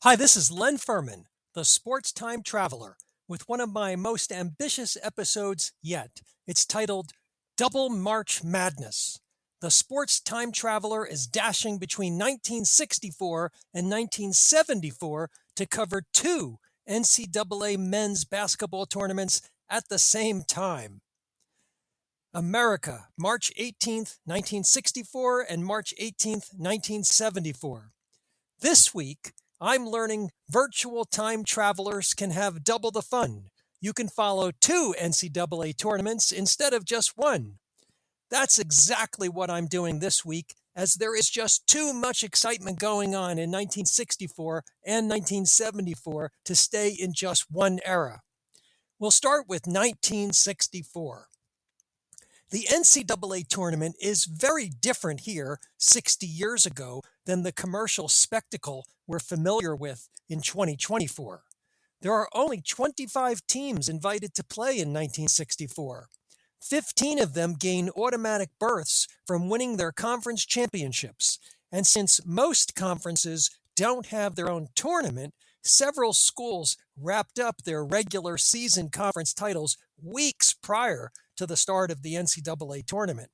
Hi, this is Len Furman, the sports time traveler, with one of my most ambitious episodes yet. It's titled Double March Madness. The sports time traveler is dashing between 1964 and 1974 to cover two NCAA men's basketball tournaments at the same time. America, March 18th, 1964 and March 18th, 1974. This week, I'm learning virtual time travelers can have double the fun. You can follow two NCAA tournaments instead of just one. That's exactly what I'm doing this week, as there is just too much excitement going on in 1964 and 1974 to stay in just one era. We'll start with 1964. The NCAA tournament is very different here 60 years ago than the commercial spectacle we're familiar with in 2024. There are only 25 teams invited to play in 1964. 15 of them gain automatic berths from winning their conference championships. And since most conferences don't have their own tournament, several schools wrapped up their regular season conference titles weeks prior to the start of the NCAA tournament.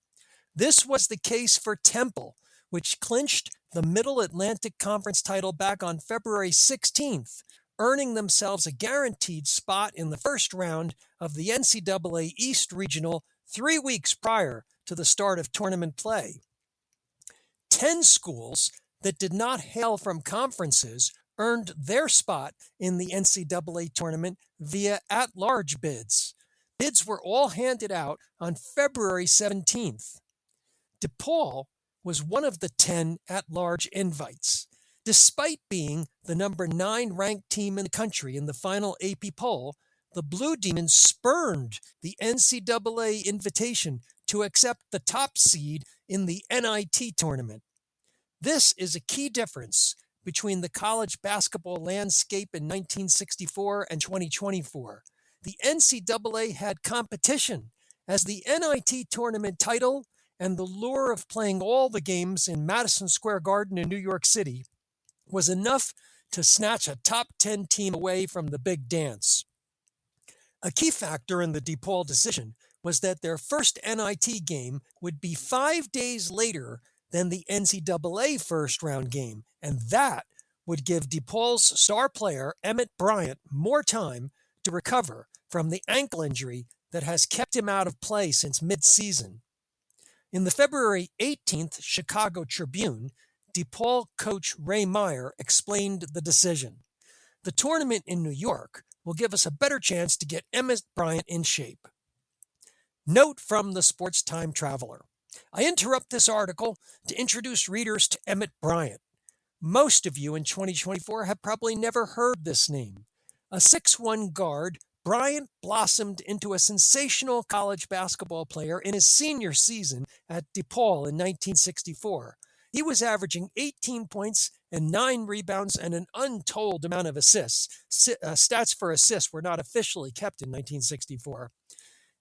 This was the case for Temple, which clinched the Middle Atlantic Conference title back on February 16th, earning themselves a guaranteed spot in the first round of the NCAA East Regional 3 weeks prior to the start of tournament play. 10 schools that did not hail from conferences earned their spot in the NCAA tournament via at-large bids. Bids were all handed out on February 17th. DePaul was one of the 10 at-large invites. Despite being the number 9 ranked team in the country in the final AP poll, the Blue Demons spurned the NCAA invitation to accept the top seed in the NIT tournament. This is a key difference between the college basketball landscape in 1964 and 2024. The NCAA had competition, as the NIT tournament title and the lure of playing all the games in Madison Square Garden in New York City was enough to snatch a top 10 team away from the big dance. A key factor in the DePaul decision was that their first NIT game would be 5 days later than the NCAA first round game, and that would give DePaul's star player Emmett Bryant more time to recover from the ankle injury that has kept him out of play since mid-season. In the February 18th Chicago Tribune, DePaul coach Ray Meyer explained the decision. The tournament in New York will give us a better chance to get Emmett Bryant in shape. Note from the Sports Time Traveler. I interrupt this article to introduce readers to Emmett Bryant. Most of you in 2024 have probably never heard this name. A 6'1" guard, Bryant blossomed into a sensational college basketball player in his senior season at DePaul in 1964. He was averaging 18 points and 9 rebounds and an untold amount of assists. Stats for assists were not officially kept in 1964.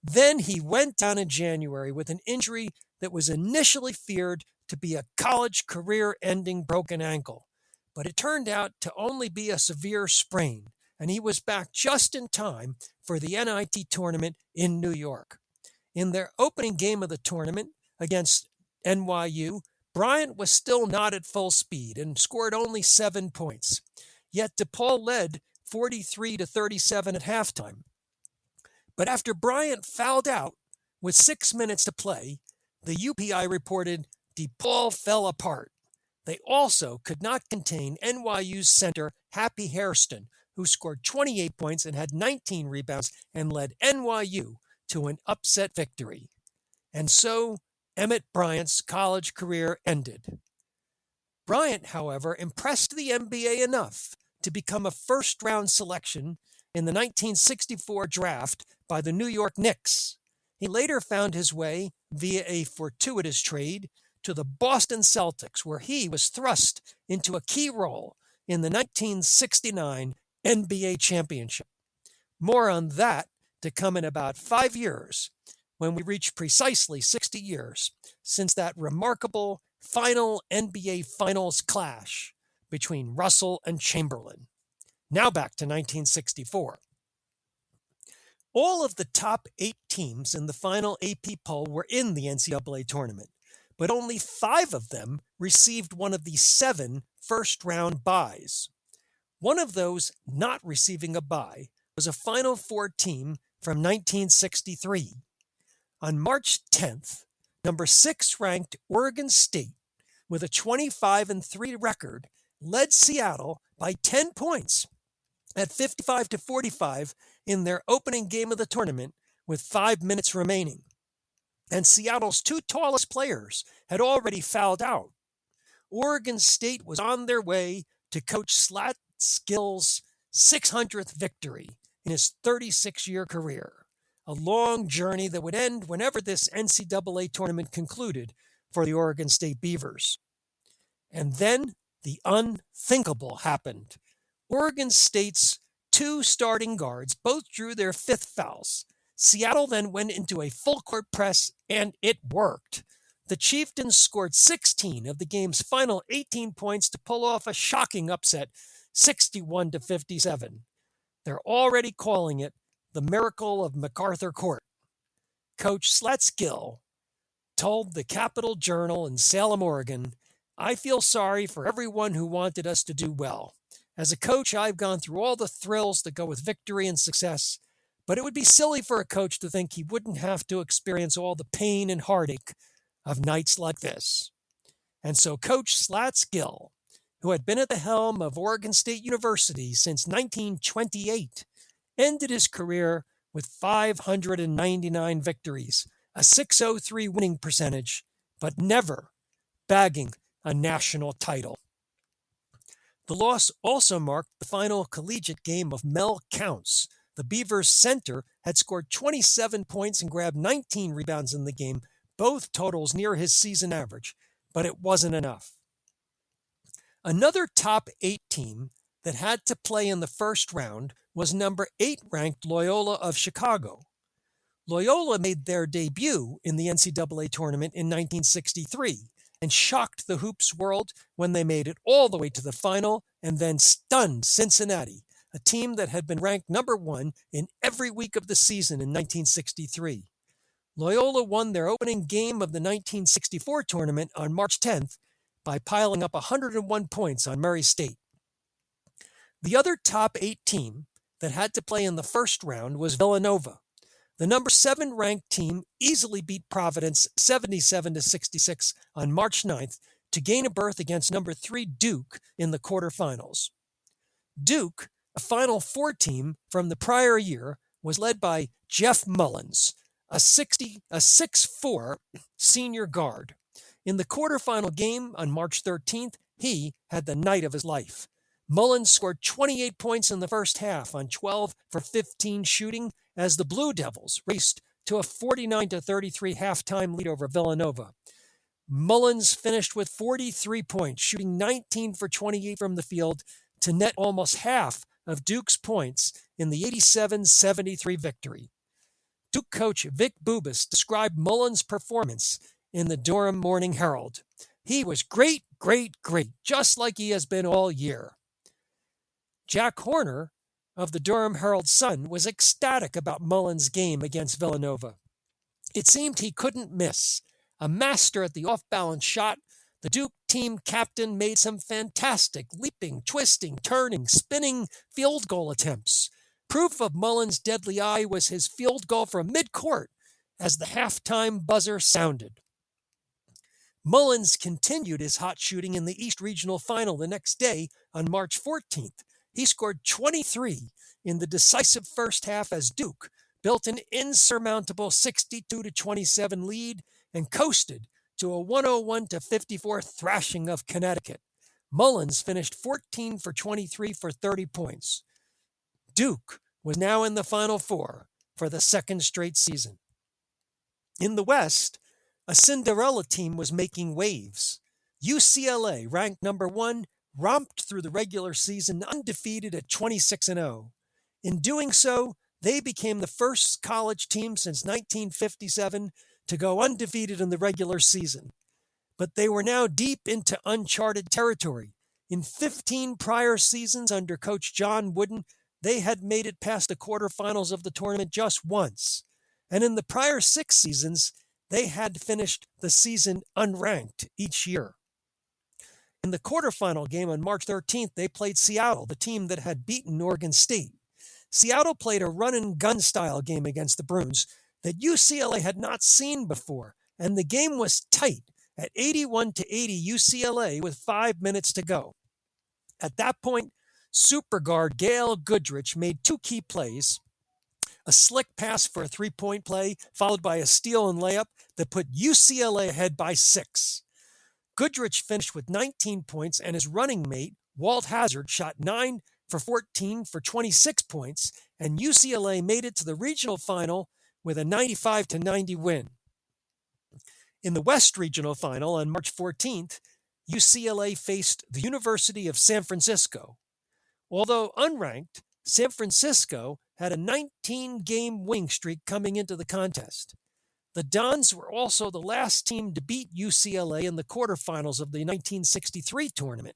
Then he went down in January with an injury that was initially feared to be a college career-ending broken ankle. But it turned out to only be a severe sprain, and he was back just in time for the NIT tournament in New York. In their opening game of the tournament against NYU, Bryant was still not at full speed and scored only 7 points. Yet DePaul led 43-37 at halftime. But after Bryant fouled out with 6 minutes to play, the UPI reported DePaul fell apart. They also could not contain NYU's center Happy Hairston, who scored 28 points and had 19 rebounds and led NYU to an upset victory. And so Emmett Bryant's college career ended. Bryant, however, impressed the NBA enough to become a first-round selection in the 1964 draft by the New York Knicks. He later found his way, via a fortuitous trade, to the Boston Celtics, where he was thrust into a key role in the 1969 NBA championship. More on that to come in about 5 years, when we reach precisely 60 years since that remarkable final NBA Finals clash between Russell and Chamberlain. Now back to 1964. All of the top 8 teams in the final AP poll were in the NCAA tournament, but only 5 of them received one of the 7 first-round byes. One of those not receiving a bye was a Final Four team from 1963. On March 10th, number 6 ranked Oregon State, with a 25-3 record, led Seattle by 10 points at 55-45 in their opening game of the tournament with 5 minutes remaining. And Seattle's 2 tallest players had already fouled out. Oregon State was on their way to Coach Slatsgill's 600th victory in his 36-year career, a long journey that would end whenever this NCAA tournament concluded for the Oregon State Beavers. And then the unthinkable happened. Oregon State's 2 starting guards both drew their 5th fouls. Seattle then went into a full-court press, and it worked. The Chieftains scored 16 of the game's final 18 points to pull off a shocking upset, 61-57. They're already calling it the miracle of MacArthur Court. Coach Slatsgill told the Capital Journal in Salem, Oregon, "I feel sorry for everyone who wanted us to do well. As a coach, I've gone through all the thrills that go with victory and success, but it would be silly for a coach to think he wouldn't have to experience all the pain and heartache of nights like this." And so Coach Slatsgill, who had been at the helm of Oregon State University since 1928, ended his career with 599 victories, a .603 winning percentage, but never bagging a national title. The loss also marked the final collegiate game of Mel Counts. The Beavers center had scored 27 points and grabbed 19 rebounds in the game, both totals near his season average, but it wasn't enough. Another top 8 team that had to play in the first round was number 8 ranked Loyola of Chicago. Loyola made their debut in the NCAA tournament in 1963 and shocked the hoops world when they made it all the way to the final and then stunned Cincinnati, a team that had been ranked number 1 in every week of the season in 1963. Loyola won their opening game of the 1964 tournament on March 10th by piling up 101 points on Murray State. The other top 8 team that had to play in the first round was Villanova. The number 7 ranked team easily beat Providence 77-66 on March 9th to gain a berth against number 3 Duke in the quarterfinals. Duke, a Final Four team from the prior year, was led by Jeff Mullins, a 6'4" senior guard. In the quarterfinal game on March 13th, he had the night of his life. Mullins scored 28 points in the first half on 12 for 15 shooting as the Blue Devils raced to a 49-33 halftime lead over Villanova. Mullins finished with 43 points, shooting 19 for 28 from the field to net almost half of Duke's points in the 87-73 victory. Duke coach Vic Bubas described Mullins' performance in the Durham Morning Herald. "He was great, just like he has been all year." Jack Horner of the Durham Herald-Sun was ecstatic about Mullins' game against Villanova. It seemed he couldn't miss. A master at the off-balance shot, the Duke team captain made some fantastic leaping, twisting, turning, spinning field goal attempts. Proof of Mullins' deadly eye was his field goal from midcourt as the halftime buzzer sounded. Mullins continued his hot shooting in the East Regional Final the next day on March 14th. He scored 23 in the decisive first half as Duke built an insurmountable 62-27 lead and coasted to a 101-54 thrashing of Connecticut. Mullins finished 14 for 23 for 30 points. Duke was now in the Final Four for the second straight season. In the West, a Cinderella team was making waves. UCLA, ranked number 1, romped through the regular season undefeated at 26-0. In doing so, they became the first college team since 1957 to go undefeated in the regular season. But they were now deep into uncharted territory. In 15 prior seasons under Coach John Wooden, they had made it past the quarterfinals of the tournament just once. And in the prior 6 seasons, they had finished the season unranked each year. In the quarterfinal game on March 13th, they played Seattle, the team that had beaten Oregon State. Seattle played a run-and-gun style game against the Bruins that UCLA had not seen before, and the game was tight at 81-80 UCLA with 5 minutes to go. At that point, super guard Gail Goodrich made 2 key plays, a slick pass for a 3-point play, followed by a steal and layup that put UCLA ahead by 6. Goodrich finished with 19 points, and his running mate, Walt Hazard, shot 9 for 14 for 26 points, and UCLA made it to the regional final with a 95-90 win. In the West Regional Final on March 14th, UCLA faced the University of San Francisco. Although unranked, San Francisco had a 19-game winning streak coming into the contest. The Dons were also the last team to beat UCLA in the quarterfinals of the 1963 tournament.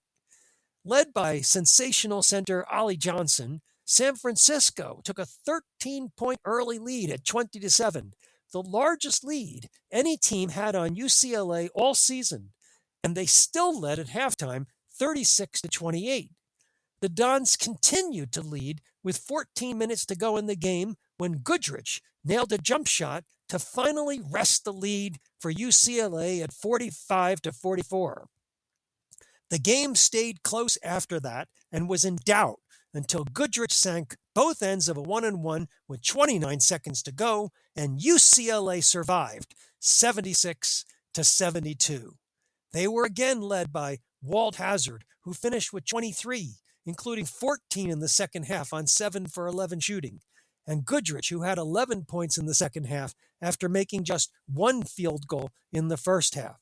Led by sensational center Ollie Johnson, San Francisco took a 13-point early lead at 20-7, the largest lead any team had on UCLA all season, and they still led at halftime 36-28. The Dons continued to lead with 14 minutes to go in the game when Goodrich nailed a jump shot to finally wrest the lead for UCLA at 45-44. The game stayed close after that and was in doubt until Goodrich sank both ends of a 1-and-1 with 29 seconds to go, and UCLA survived 76-72. They were again led by Walt Hazard, who finished with 23, including 14 in the second half on 7 for 11 shooting, and Goodrich, who had 11 points in the second half after making just 1 field goal in the first half.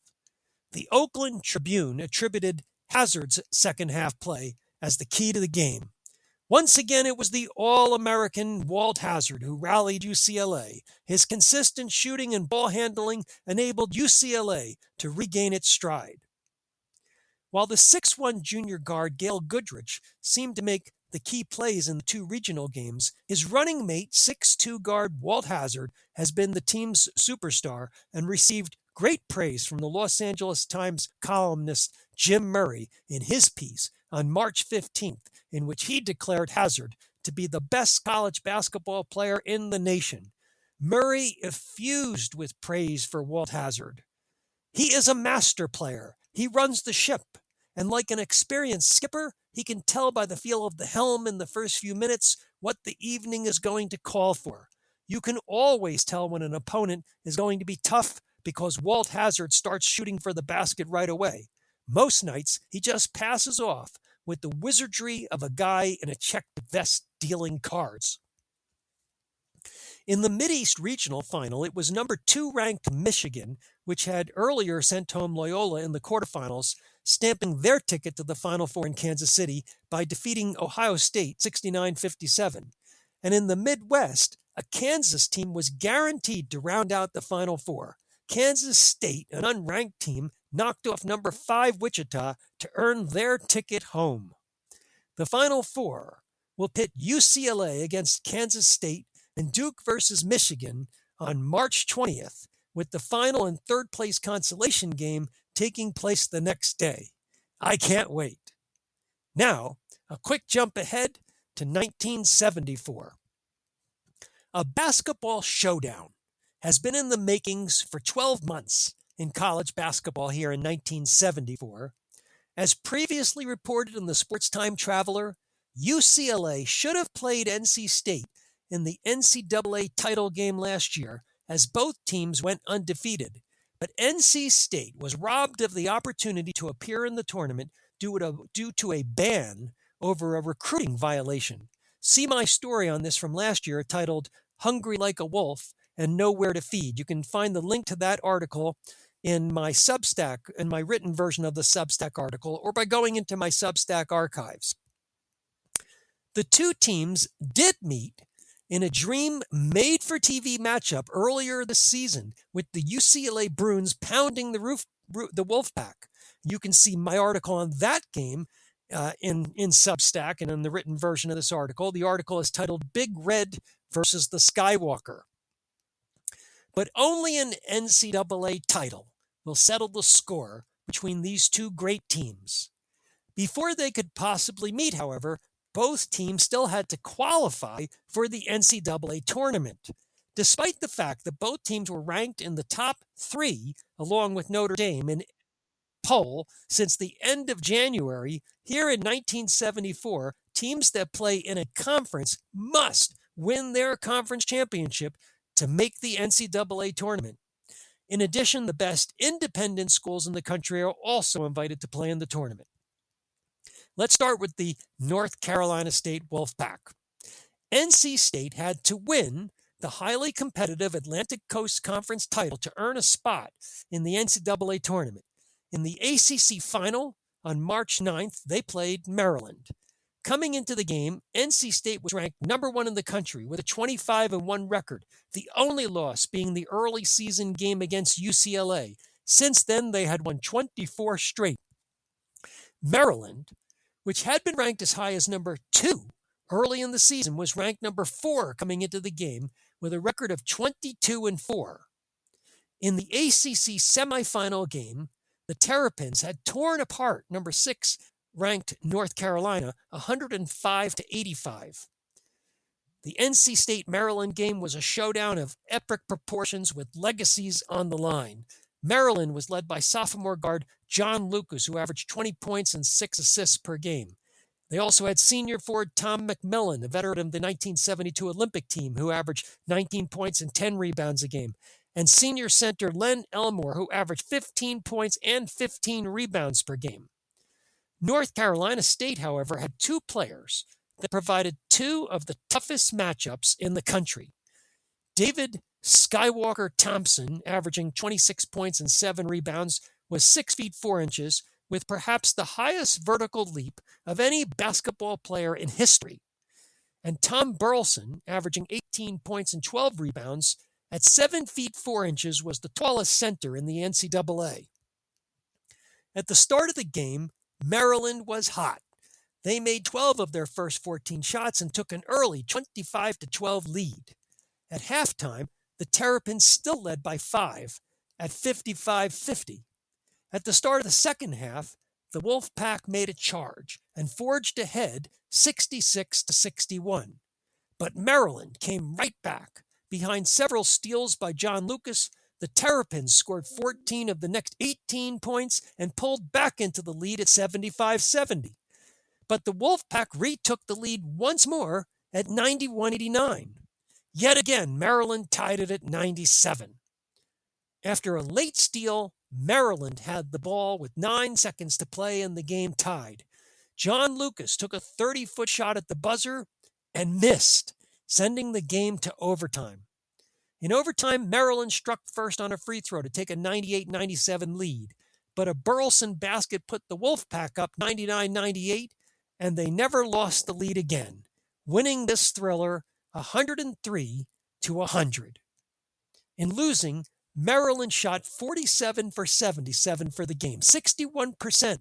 The Oakland Tribune attributed Hazard's second half play as the key to the game. Once again, it was the All-American Walt Hazard who rallied UCLA. His consistent shooting and ball handling enabled UCLA to regain its stride. While the 6'1" junior guard Gail Goodrich seemed to make the key plays in the 2 regional games, his running mate 6'2" guard Walt Hazard has been the team's superstar and received great praise from the Los Angeles Times columnist Jim Murray in his piece on March 15th, in which he declared Hazard to be the best college basketball player in the nation. Murray effused with praise for Walt Hazard. He is a master player. He runs the ship. And like an experienced skipper, he can tell by the feel of the helm in the first few minutes what the evening is going to call for. You can always tell when an opponent is going to be tough because Walt Hazard starts shooting for the basket right away. Most nights, he just passes off with the wizardry of a guy in a checked vest dealing cards. In the Mideast Regional Final, it was number 2 ranked Michigan, which had earlier sent home Loyola in the quarterfinals, stamping their ticket to the Final Four in Kansas City by defeating Ohio State 69-57. And in the Midwest, a Kansas team was guaranteed to round out the Final Four. Kansas State, an unranked team, knocked off number 5 Wichita to earn their ticket home. The Final Four will pit UCLA against Kansas State and Duke versus Michigan on March 20th, with the final and third place consolation game taking place the next day. I can't wait. Now, a quick jump ahead to 1974. A basketball showdown has been in the makings for 12 months in college basketball here in 1974. As previously reported in the Sports Time Traveler, UCLA should have played NC State in the NCAA title game last year, as both teams went undefeated. But NC State was robbed of the opportunity to appear in the tournament due to a ban over a recruiting violation. See my story on this from last year titled Hungry Like a Wolf and Nowhere to Feed. You can find the link to that article in my Substack, in my written version of the Substack article, or by going into my Substack archives. The two teams did meet in a dream-made-for-TV matchup earlier this season, with the UCLA Bruins pounding the Wolfpack. You can see my article on that game in Substack and in the written version of this article. The article is titled Big Red versus the Skywalker. But only an NCAA title will settle the score between these two great teams. Before they could possibly meet, however, both teams still had to qualify for the NCAA tournament, despite the fact that both teams were ranked in the top 3, along with Notre Dame, in poll since the end of January. Here in 1974, teams that play in a conference must win their conference championship to make the NCAA tournament. In addition, the best independent schools in the country are also invited to play in the tournament. Let's start with the North Carolina State Wolfpack. NC State had to win the highly competitive Atlantic Coast Conference title to earn a spot in the NCAA tournament. In the ACC final on March 9th, they played Maryland. Coming into the game, NC State was ranked number 1 in the country with a 25-1 record, the only loss being the early season game against UCLA. Since then, they had won 24 straight. Maryland, which had been ranked as high as number 2 early in the season, was ranked number 4 coming into the game with a record of 22-4. In the ACC semifinal game, the Terrapins had torn apart number 6 ranked North Carolina 105-85. The NC State-Maryland game was a showdown of epic proportions with legacies on the line. Maryland was led by sophomore guard John Lucas, who averaged 20 points and 6 assists per game. They also had senior forward Tom McMillan, a veteran of the 1972 Olympic team, who averaged 19 points and 10 rebounds a game, and senior center Len Elmore, who averaged 15 points and 15 rebounds per game. North Carolina State, however, had 2 players that provided 2 of the toughest matchups in the country. David Skywalker Thompson, averaging 26 points and 7 rebounds, was 6 feet 4 inches, with perhaps the highest vertical leap of any basketball player in history. And Tom Burleson, averaging 18 points and 12 rebounds, at 7 feet 4 inches, was the tallest center in the NCAA. At the start of the game, Maryland was hot. They made 12 of their first 14 shots and took an early 25-12 lead. At halftime, the Terrapins still led by 5 at 55-50. At the start of the second half, the Wolfpack made a charge and forged ahead 66-61. But Maryland came right back. Behind several steals by John Lucas, the Terrapins scored 14 of the next 18 points and pulled back into the lead at 75-70. But the Wolfpack retook the lead once more at 91-89. Yet again, Maryland tied it at 97. After a late steal, Maryland had the ball with 9 seconds to play and the game tied. John Lucas took a 30-foot shot at the buzzer and missed, sending the game to overtime. In overtime, Maryland struck first on a free throw to take a 98-97 lead, but a Burleson basket put the Wolfpack up 99-98, and they never lost the lead again, winning this thriller 103-100. In losing, Maryland shot 47 for 77 for the game, 61%.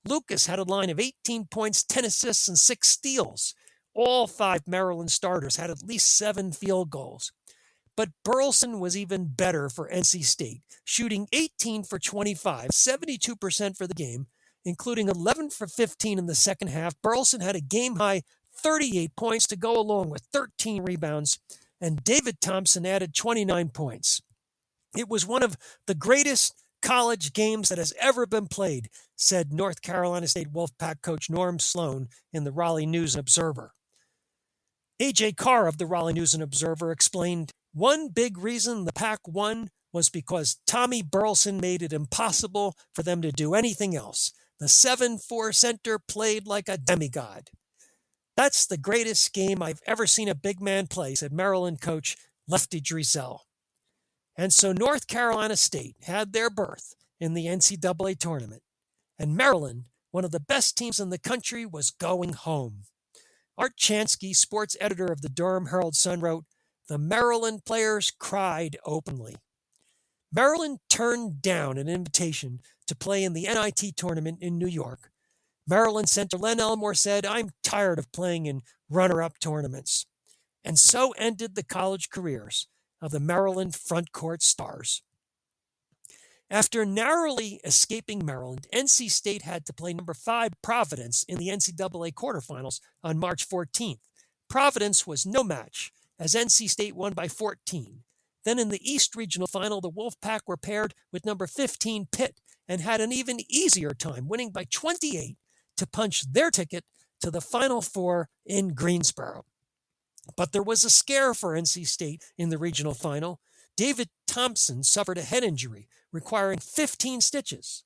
Lucas had a line of 18 points, 10 assists, and 6 steals. All 5 Maryland starters had at least 7 field goals. But Burleson was even better for NC State, shooting 18 for 25, 72% for the game, including 11 for 15 in the second half. Burleson had a game-high 38 points to go along with 13 rebounds, and David Thompson added 29 points. It was one of the greatest college games that has ever been played, said North Carolina State Wolfpack coach Norm Sloan in the Raleigh News and Observer. A.J. Carr of the Raleigh News and Observer explained, "One big reason the Pack won was because Tommy Burleson made it impossible for them to do anything else. The 7'4" center played like a demigod. That's the greatest game I've ever seen a big man play," said Maryland coach Lefty Driesell. And so North Carolina State had their berth in the NCAA tournament, and Maryland, one of the best teams in the country, was going home. Art Chansky, sports editor of the Durham Herald-Sun, wrote, "The Maryland players cried openly." Maryland turned down an invitation to play in the NIT tournament in New York. Maryland center Len Elmore said, "I'm tired of playing in runner-up tournaments." And so ended the college careers of the Maryland front court stars. After narrowly escaping Maryland, NC State had to play number 5 Providence in the NCAA quarterfinals on March 14th. Providence was no match, as NC State won by 14. Then in the East Regional final, the Wolfpack were paired with number 15 Pitt and had an even easier time, winning by 28 to punch their ticket to the Final Four in Greensboro. But there was a scare for NC State in the regional final. David Thompson suffered a head injury, requiring 15 stitches.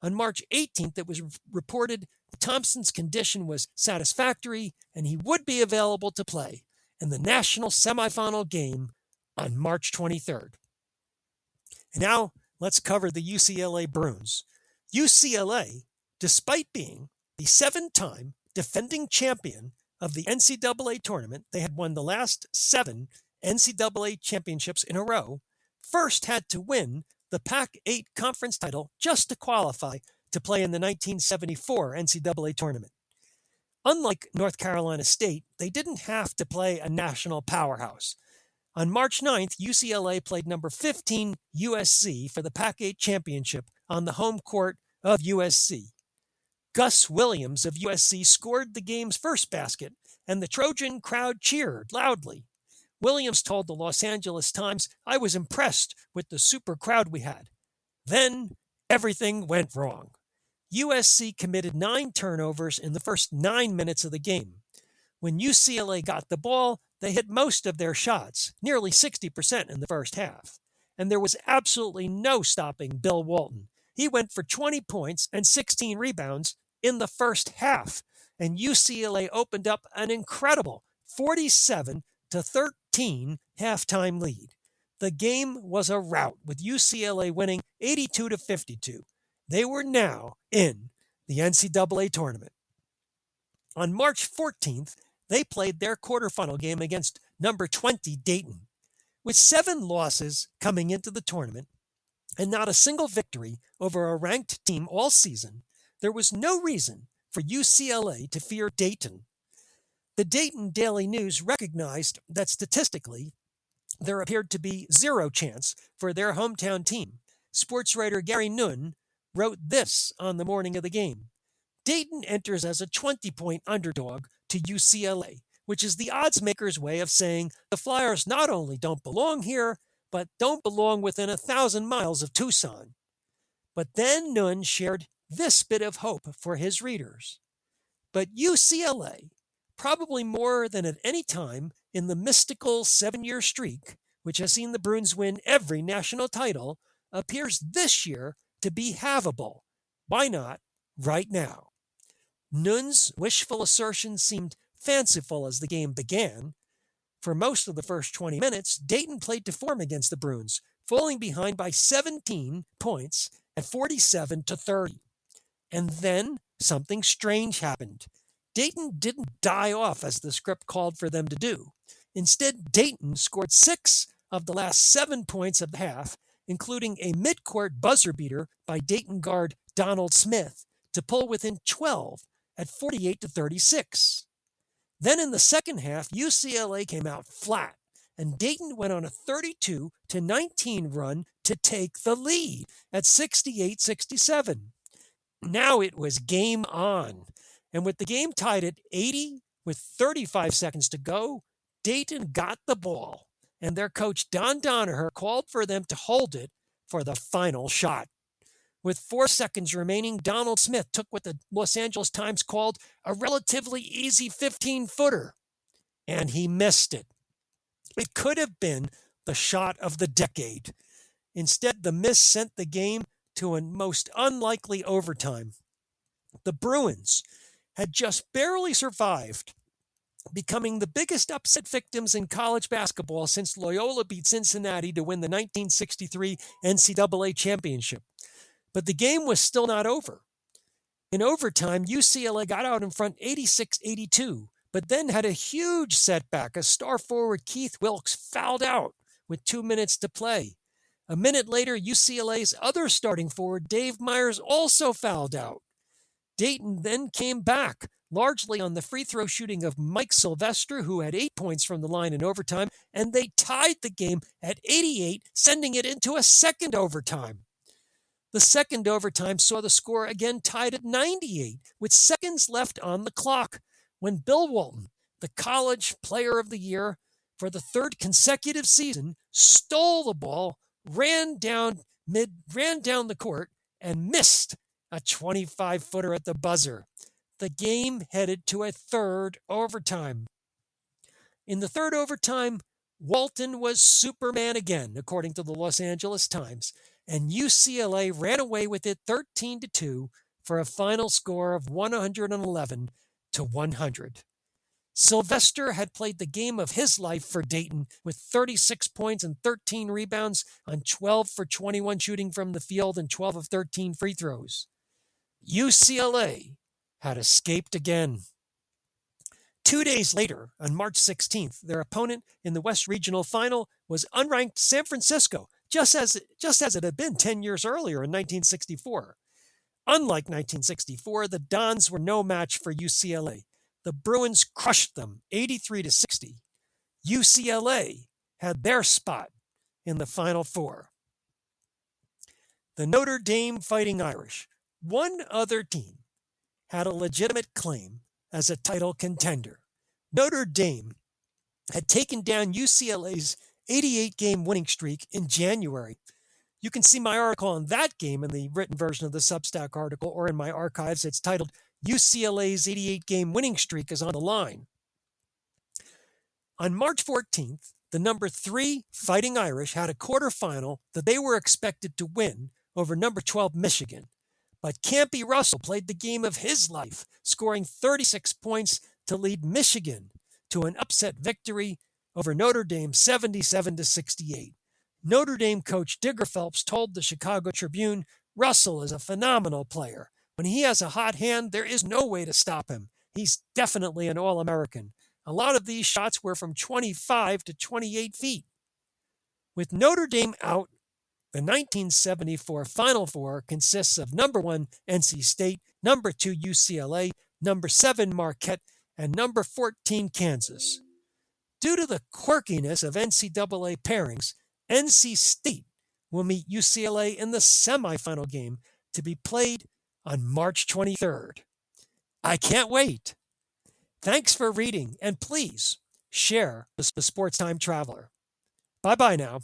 On March 18th, it was reported Thompson's condition was satisfactory and he would be available to play in the national semifinal game on March 23rd. And now let's cover the UCLA Bruins. UCLA, despite being the 7-time defending champion of the NCAA tournament, they had won the last 7 NCAA championships in a row, first had to win the Pac-8 conference title just to qualify to play in the 1974 NCAA tournament. Unlike North Carolina State, they didn't have to play a national powerhouse. On March 9th, UCLA played number 15 USC for the Pac-8 championship on the home court of USC. Gus Williams of USC scored the game's first basket, and the Trojan crowd cheered loudly. Williams told the Los Angeles Times, "I was impressed with the super crowd we had." Then everything went wrong. USC committed 9 turnovers in the first 9 minutes of the game. When UCLA got the ball, they hit most of their shots, nearly 60% in the first half. And there was absolutely no stopping Bill Walton. He went for 20 points and 16 rebounds in the first half, and UCLA opened up an incredible 47-13 halftime lead. The game was a rout, with UCLA winning 82-52. They were now in the NCAA tournament. On March 14th, they played their quarterfinal game against number 20 Dayton. With 7 losses coming into the tournament and not a single victory over a ranked team all season, there was no reason for UCLA to fear Dayton. The Dayton Daily News recognized that statistically, there appeared to be 0 chance for their hometown team. Sports writer Gary Nunn wrote this on the morning of the game: "Dayton enters as a 20-point underdog to UCLA, which is the odds maker's way of saying the Flyers not only don't belong here, but don't belong within 1,000 miles of Tucson." But then Nunn shared this bit of hope for his readers. But UCLA, probably more than at any time in the mystical 7-year streak, which has seen the Bruins win every national title, appears this year to be havable. Why not right now? Nunn's wishful assertion seemed fanciful as the game began. For most of the first 20 minutes, Dayton played to form against the Bruins, falling behind by 17 points at 47-30. And then something strange happened. Dayton didn't die off as the script called for them to do. Instead, Dayton scored 6 of the last 7 points of the half, including a mid-court buzzer beater by Dayton guard Donald Smith to pull within 12 at 48-36. Then in the second half, UCLA came out flat, and Dayton went on a 32-19 run to take the lead at 68-67. Now it was game on, and with the game tied at 80 with 35 seconds to go, Dayton got the ball, and their coach Don Donaher called for them to hold it for the final shot. With 4 seconds remaining, Donald Smith took what the Los Angeles Times called a relatively easy 15-footer, and he missed it. It could have been the shot of the decade. Instead, the miss sent the game to a most unlikely overtime. The Bruins had just barely survived, becoming the biggest upset victims in college basketball since Loyola beat Cincinnati to win the 1963 NCAA championship. But the game was still not over. In overtime, UCLA got out in front 86-82, but then had a huge setback as star forward Keith Wilkes fouled out with 2 minutes to play. A minute later, UCLA's other starting forward, Dave Myers, also fouled out. Dayton then came back, largely on the free throw shooting of Mike Sylvester, who had 8 points from the line in overtime, and they tied the game at 88, sending it into a second overtime. The second overtime saw the score again tied at 98, with seconds left on the clock, when Bill Walton, the College Player of the Year for the third consecutive season, stole the ball, ran down the court, and missed a 25-footer at the buzzer. The game headed to a third overtime. In the third overtime, Walton was Superman again, according to the Los Angeles Times, and UCLA ran away with it 13-2 for a final score of 111-100. Sylvester had played the game of his life for Dayton with 36 points and 13 rebounds on 12 for 21 shooting from the field and 12 of 13 free throws. UCLA had escaped again. 2 days later, on March 16th, their opponent in the West Regional Final was unranked San Francisco, just as it had been 10 years earlier in 1964. Unlike 1964, the Dons were no match for UCLA. The Bruins crushed them 83-60. UCLA had their spot in the Final Four. The Notre Dame Fighting Irish, one other team, had a legitimate claim as a title contender. Notre Dame had taken down UCLA's 88-game winning streak in January. You can see my article on that game in the written version of the Substack article or in my archives. It's titled, UCLA's 88-game winning streak is on the line. On March 14th, the number 3 Fighting Irish had a quarterfinal that they were expected to win over number 12 Michigan. But Campy Russell played the game of his life, scoring 36 points to lead Michigan to an upset victory over Notre Dame 77-68. Notre Dame coach Digger Phelps told the Chicago Tribune, "Russell is a phenomenal player. When he has a hot hand, there is no way to stop him. He's definitely an All-American. A lot of these shots were from 25 to 28 feet." With Notre Dame out, the 1974 Final Four consists of number 1 NC State, number 2 UCLA, number 7 Marquette, and number 14 Kansas. Due to the quirkiness of NCAA pairings, NC State will meet UCLA in the semifinal game to be played on March 23rd. I can't wait. Thanks for reading, and please share the Sports Time Traveler. Bye-bye now.